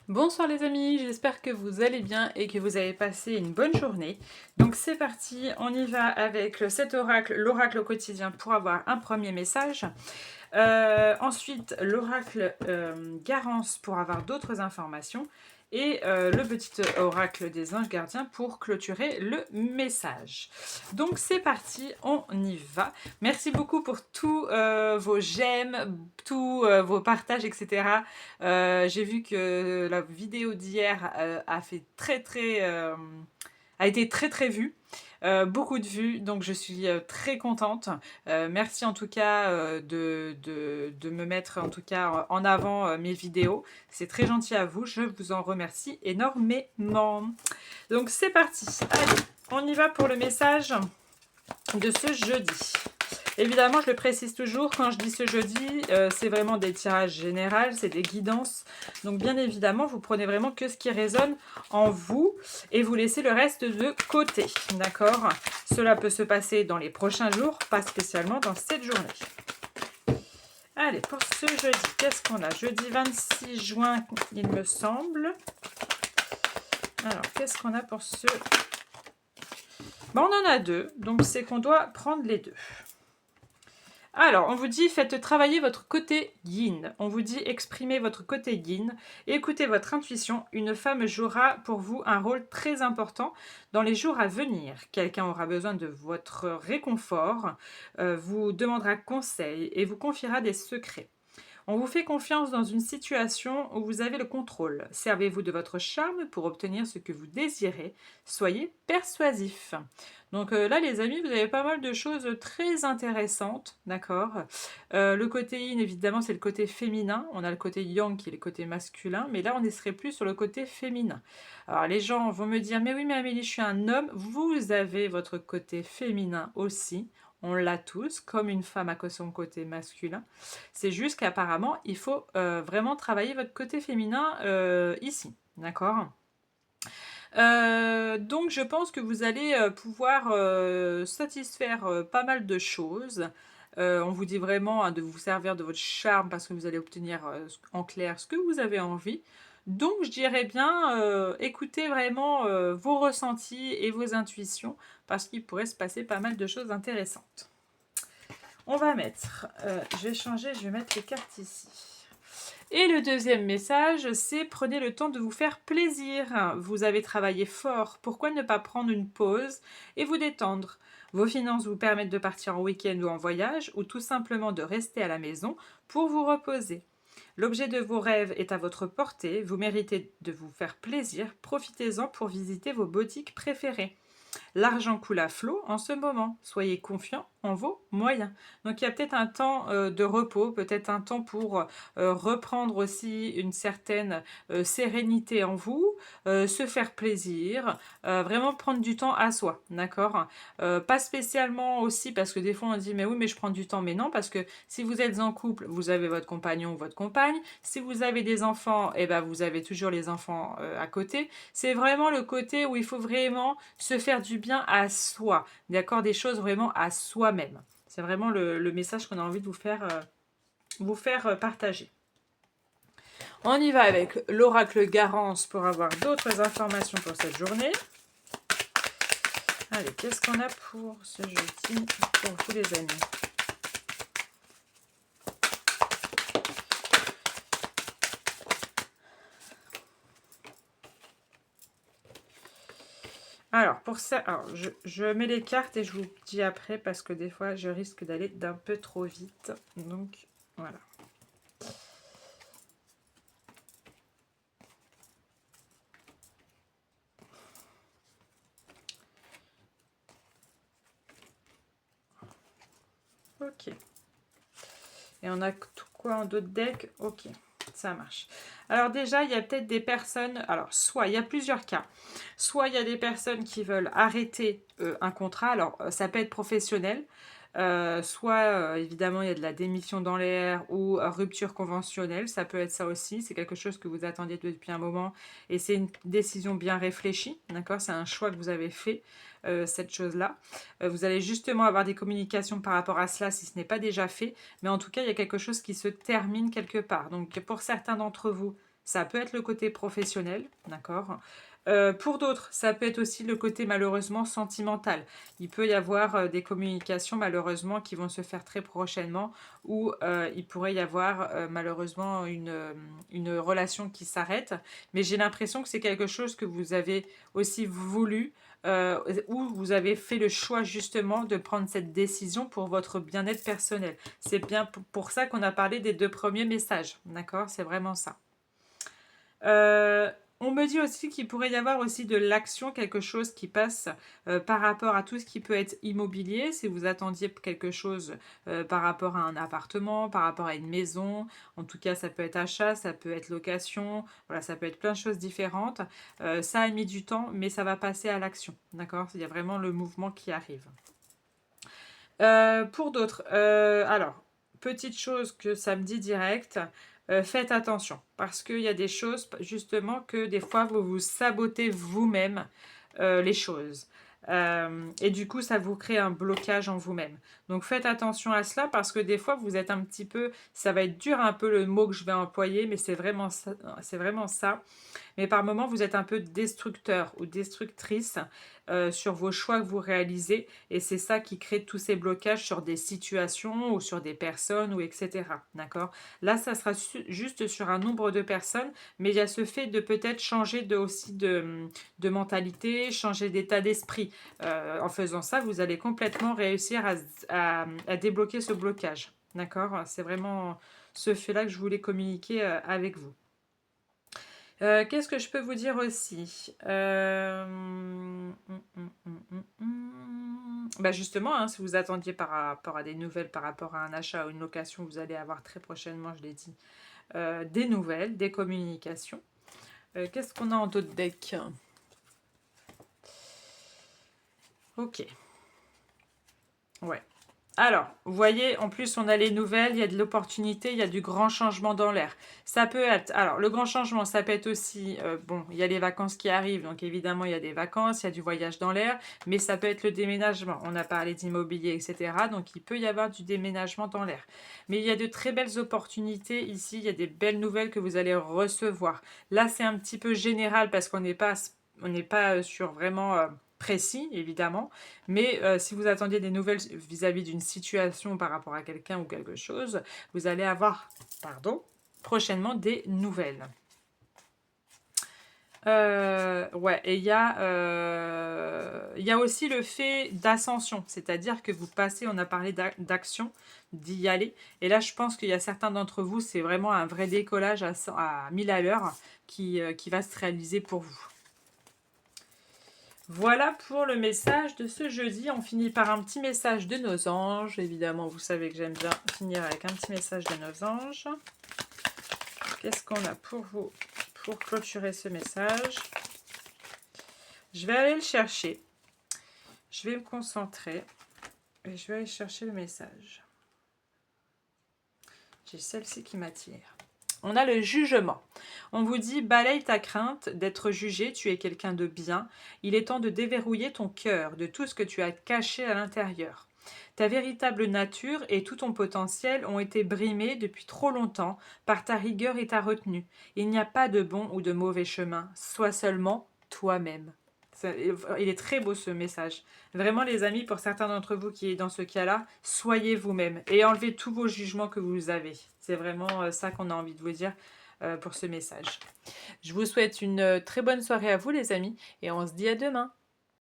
Bonsoir les amis, j'espère que vous allez bien et que vous avez passé une bonne journée. Donc c'est parti, on y va avec cet oracle, l'oracle au quotidien pour avoir un premier message. Ensuite, l'oracle Garance pour avoir d'autres informations. Et le petit oracle des anges gardiens pour clôturer le message. Donc c'est parti, on y va. Merci beaucoup pour tous vos j'aime, tous vos partages, etc. J'ai vu que la vidéo d'hier a été très vue. Beaucoup de vues, donc je suis très contente. Merci en tout cas de me mettre en tout cas en avant mes vidéos. C'est très gentil à vous, je vous en remercie énormément. Donc c'est parti, allez, on y va pour le message de ce jeudi. Évidemment, je le précise toujours, quand je dis ce jeudi, c'est vraiment des tirages généraux, c'est des guidances. Donc bien évidemment, vous prenez vraiment que ce qui résonne en vous et vous laissez le reste de côté. D'accord? Cela peut se passer dans les prochains jours, pas spécialement dans cette journée. Allez, pour ce jeudi, qu'est-ce qu'on a? Jeudi 26 juin, il me semble. Alors, qu'est-ce qu'on a pour ce... Bon, on en a deux, donc c'est qu'on doit prendre les deux. Alors, on vous dit, faites travailler votre côté yin. On vous dit, exprimez votre côté yin. Écoutez votre intuition. Une femme jouera pour vous un rôle très important dans les jours à venir. Quelqu'un aura besoin de votre réconfort, vous demandera conseil et vous confiera des secrets. On vous fait confiance dans une situation où vous avez le contrôle. Servez-vous de votre charme pour obtenir ce que vous désirez. Soyez persuasif. Donc là, les amis, vous avez pas mal de choses très intéressantes, d'accord. Le côté yin, évidemment, c'est le côté féminin. On a le côté yang qui est le côté masculin, mais là, on ne serait plus sur le côté féminin. Alors, les gens vont me dire, mais oui, mais Amélie, je suis un homme. Vous avez votre côté féminin aussi. On l'a tous, comme une femme a son côté masculin. C'est juste qu'apparemment, il faut vraiment travailler votre côté féminin ici, d'accord. Donc je pense que vous allez pouvoir satisfaire pas mal de choses. On vous dit vraiment hein, de vous servir de votre charme parce que vous allez obtenir en clair ce que vous avez envie. Donc je dirais bien, écoutez vraiment vos ressentis et vos intuitions parce qu'il pourrait se passer pas mal de choses intéressantes. On va mettre, je vais changer, je vais mettre les cartes ici. Et le deuxième message, c'est prenez le temps de vous faire plaisir. Vous avez travaillé fort, pourquoi ne pas prendre une pause et vous détendre? Vos finances vous permettent de partir en week-end ou en voyage ou tout simplement de rester à la maison pour vous reposer. L'objet de vos rêves est à votre portée, vous méritez de vous faire plaisir, profitez-en pour visiter vos boutiques préférées. L'argent coule à flot en ce moment. Soyez confiant en vos moyens. Donc il y a peut-être un temps de repos, peut-être un temps pour reprendre aussi une certaine sérénité en vous, se faire plaisir, vraiment prendre du temps à soi, d'accord. Pas spécialement aussi parce que des fois on dit mais oui mais je prends du temps, mais non, parce que si vous êtes en couple, vous avez votre compagnon ou votre compagne. Si vous avez des enfants, eh ben vous avez toujours les enfants à côté. C'est vraiment le côté où il faut vraiment se faire du bien à soi, d'accord, des choses vraiment à soi-même. C'est vraiment le message qu'on a envie de vous faire partager. On y va avec l'oracle Garance pour avoir d'autres informations pour cette journée. Allez, qu'est-ce qu'on a pour ce jeudi pour tous les amis? Alors, pour ça, alors, je mets les cartes et je vous dis après parce que des fois, je risque d'aller d'un peu trop vite. Donc, voilà. Ok. Et on a quoi en d'autres decks? Ok, ça marche. Alors déjà, il y a peut-être des personnes... Alors, soit, il y a plusieurs cas. Soit il y a des personnes qui veulent arrêter un contrat. Alors, ça peut être professionnel. Soit, évidemment, il y a de la démission dans l'air ou rupture conventionnelle. Ça peut être ça aussi. C'est quelque chose que vous attendiez depuis un moment. Et c'est une décision bien réfléchie. D'accord? C'est un choix que vous avez fait, cette chose-là. Vous allez justement avoir des communications par rapport à cela si ce n'est pas déjà fait. Mais en tout cas, il y a quelque chose qui se termine quelque part. Donc, pour certains d'entre vous, Ça peut être le côté professionnel, d'accord? Pour d'autres, ça peut être aussi le côté malheureusement sentimental. Il peut y avoir des communications malheureusement qui vont se faire très prochainement ou il pourrait y avoir malheureusement une relation qui s'arrête. Mais j'ai l'impression que c'est quelque chose que vous avez aussi voulu où vous avez fait le choix justement de prendre cette décision pour votre bien-être personnel. C'est bien pour ça qu'on a parlé des 2 premiers messages, d'accord? C'est vraiment ça. On me dit aussi qu'il pourrait y avoir aussi de l'action, quelque chose qui passe par rapport à tout ce qui peut être immobilier. Si vous attendiez quelque chose par rapport à un appartement, par rapport à une maison, en tout cas ça peut être achat, ça peut être location, voilà, ça peut être plein de choses différentes. Ça a mis du temps, mais ça va passer à l'action, d'accord? Il y a vraiment le mouvement qui arrive. Pour d'autres, alors, petite chose que ça me dit direct, faites attention parce qu'il y a des choses justement que des fois vous vous sabotez vous-même les choses. Et du coup, ça vous crée un blocage en vous-même. Donc faites attention à cela parce que des fois, vous êtes un petit peu, ça va être dur un peu le mot que je vais employer, mais c'est vraiment ça, c'est vraiment ça. Mais par moments, vous êtes un peu destructeur ou destructrice sur vos choix que vous réalisez. Et c'est ça qui crée tous ces blocages sur des situations ou sur des personnes ou etc. D'accord? Là, ça sera juste sur un nombre de personnes, mais il y a ce fait de peut-être changer aussi de mentalité, changer d'état d'esprit. En faisant ça, vous allez complètement réussir à débloquer ce blocage. D'accord? C'est vraiment ce fait-là que je voulais communiquer avec vous. Qu'est-ce que je peux vous dire aussi Bah justement, hein, si vous attendiez par rapport à des nouvelles, par rapport à un achat ou une location, vous allez avoir très prochainement, je l'ai dit, des nouvelles, des communications. Qu'est-ce qu'on a en d'autres decks? Ok. Ouais. Alors, vous voyez, en plus, on a les nouvelles, il y a de l'opportunité, il y a du grand changement dans l'air. Ça peut être, alors, le grand changement, ça peut être aussi, bon, il y a les vacances qui arrivent, donc évidemment, il y a des vacances, il y a du voyage dans l'air, mais ça peut être le déménagement. On a parlé d'immobilier, etc. Donc, il peut y avoir du déménagement dans l'air. Mais il y a de très belles opportunités ici, il y a des belles nouvelles que vous allez recevoir. Là, c'est un petit peu général parce on n'est pas sur vraiment précis, évidemment. Mais si vous attendiez des nouvelles vis-à-vis d'une situation par rapport à quelqu'un ou quelque chose, vous allez avoir, pardon, prochainement des nouvelles. Ouais, et il y a aussi le fait d'ascension, c'est-à-dire que vous passez, on a parlé d'action, d'y aller, et là je pense qu'il y a certains d'entre vous, c'est vraiment un vrai décollage à 1000 à l'heure qui va se réaliser pour vous. Voilà pour le message de ce jeudi. On finit par un petit message de nos anges. Évidemment, vous savez que j'aime bien finir avec un petit message de nos anges. Qu'est-ce qu'on a pour vous pour clôturer ce message? Je vais aller le chercher. Je vais me concentrer. Et je vais aller chercher le message. J'ai celle-ci qui m'attire. On a le jugement. On vous dit, balaye ta crainte d'être jugé, tu es quelqu'un de bien. Il est temps de déverrouiller ton cœur de tout ce que tu as caché à l'intérieur. Ta véritable nature et tout ton potentiel ont été brimés depuis trop longtemps par ta rigueur et ta retenue. Il n'y a pas de bon ou de mauvais chemin, sois seulement toi-même. Il est très beau ce message. Vraiment les amis, pour certains d'entre vous qui est dans ce cas-là, soyez vous-même et enlevez tous vos jugements que vous avez. C'est vraiment ça qu'on a envie de vous dire pour ce message. Je vous souhaite une très bonne soirée à vous les amis et on se dit à demain.